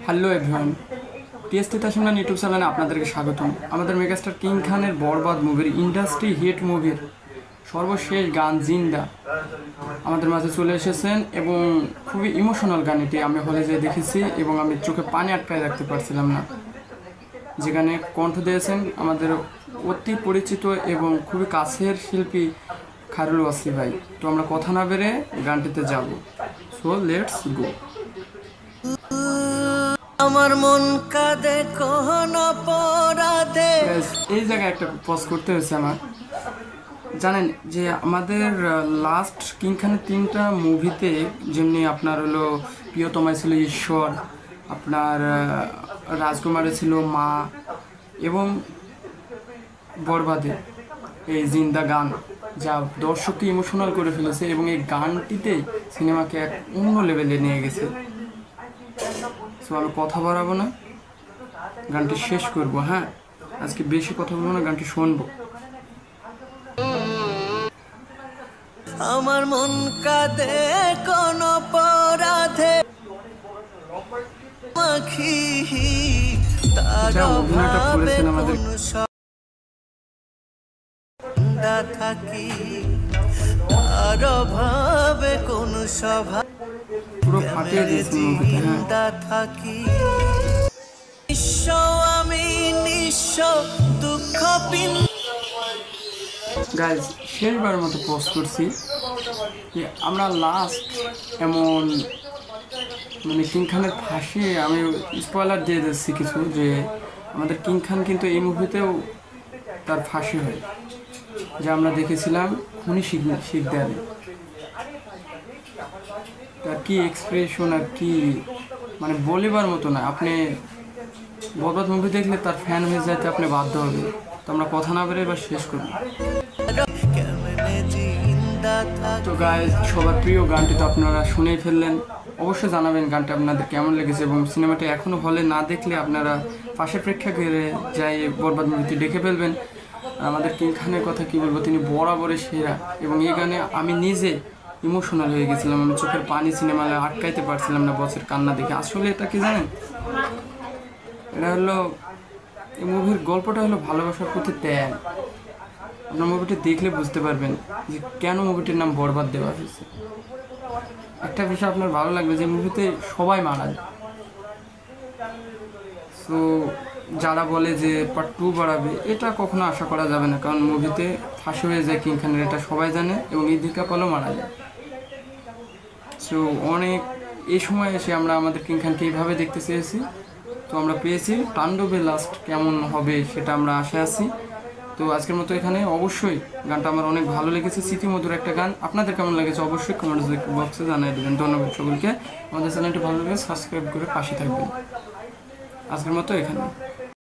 Hello everyone, TST তাশিমনান YouTube চ্যানেলে আপনাদেরকে স্বাগতম। আমাদের মেগাস্টার কিং খানের বরবাদ মুভির ইন্ডাস্ট্রি হিট মুভির সর্বশেষ গান জিন্দা আমাদের মাঝে চলে এসেছেন এবং খুবই ইমোশনাল গান এটি। আমি হলে যেয়ে দেখেছি এবং আমি চোখে পানি আটকায় রাখতে পারছিলাম না। যেখানে কণ্ঠ দিয়েছেন আমাদের অতি পরিচিত এবং খুবই কাছের শিল্পী খায়রুল ওয়াসি ভাই। তো আমরা কথা না বেড়ে গানটিতে যাব। So let's go. আমার মন কাঁদে কোন অপরাধে। এই জায়গায় একটা পজ করতে হয়েছে আমার। জানেন যে আমাদের লাস্ট কিং খানের 3টা মুভিতে যেমনি আপনার হলো প্রিয়তমায় ছিল ঈশ্বর, আপনার রাজকুমারে ছিল মা এবং বরবাদে এই জিন্দা গান, যা দর্শককে ইমোশনাল করে ফেলেছে এবং এই গানটিতে সিনেমাকে এক অন্য লেভেলে নিয়ে গেছে। সো আমি কথা বাড়াবো না, গানটি শেষ করব। হ্যাঁ, আজকে বেশি কথা বলবো না, গানটি শুনবো। আমার মন কাঁদে কোন অপরাধে, মাখি তার ভাবে কোন সন্ধ্যা থাকি, তার ভাবে কোন সভা পুরো ফাটিয়ে দিয়েছে মুভিতে। থাকি নিঃস্ব আমি, নিঃস্ব দুঃখ পিন। গাইজ, শেষবার মতো পোস্ট করছি যে আমরা লাস্ট এমন মানে কিং খানের ফাঁসি, আমি স্পয়লার দিয়ে দিচ্ছি কিছু, যে আমাদের কিং খান কিন্তু এই মুভিতেও তার ফাঁসি হয়, যা আমরা দেখেছিলাম খুনি শিকদারে। তার কি এক্সপ্রেশন আর কি মানে বলিবার মতো না। আপনি বরবাদ মুভি দেখলে তার ফ্যান হয়ে যাইতে আপনি বাধ্য হবে। তো আমরা কথা না বেরোয় এবার শেষ করব। তো গাইজ, সবার প্রিয় গানটি তো আপনারা শুনেই ফেললেন। অবশ্যই জানাবেন গানটা আপনাদের কেমন লেগেছে এবং সিনেমাটি এখনও হলে না দেখলে আপনারা পাশের প্রেক্ষাগৃহে যাই বরবাদ মুভিটি দেখে ফেলবেন। আমাদের কিং খানের কথা কি বলবো, তিনি বরাবরে সেরা এবং এই গানে আমি নিজে ইমোশনাল হয়ে গেছিলাম। আমি চোখের পানি সিনেমায় আটকাইতে পারছিলাম না বসের কান্না দেখে। আসলে এটা কি জানেন, এটা হলো এই মুভির গল্পটা হলো ভালোবাসার প্রতি ত্যাগ। আপনার মুভিটি দেখলে বুঝতে পারবেন যে কেন মুভিটির নাম বরবাদ দেওয়া হয়েছে। একটা বিষয় আপনার ভালো লাগবে যে মুভিতে সবাই মারা যায়। তো যারা বলে যে পার্ট 2 বাড়াবে, এটা কখনো আশা করা যাবে না, কারণ মুভিতে ফাঁসি হয়ে যায় কিং খানের, এটা সবাই জানে এবং ইদিকা পালও মারা যায়। সো অনেক এই সময় এসে আমরা আমাদের কিং খানকে এইভাবে দেখতে চেয়েছি, তো আমরা পেয়েছি। তাণ্ডবে লাস্ট কেমন হবে সেটা আমরা আশায় আছি। তো আজকের মতো এখানে। অবশ্যই গানটা আমার অনেক ভালো লেগেছে, স্মৃতিমধুর একটা গান। আপনাদের কেমন লেগেছে অবশ্যই কমেন্টস বক্সে জানিয়ে দেবেন। ধন্যবাদ সকলকে। আমাদের চ্যানেলটি ভালো লাগে সাবস্ক্রাইব করে পাশে থাকবেন। আজকের মতো এখানে।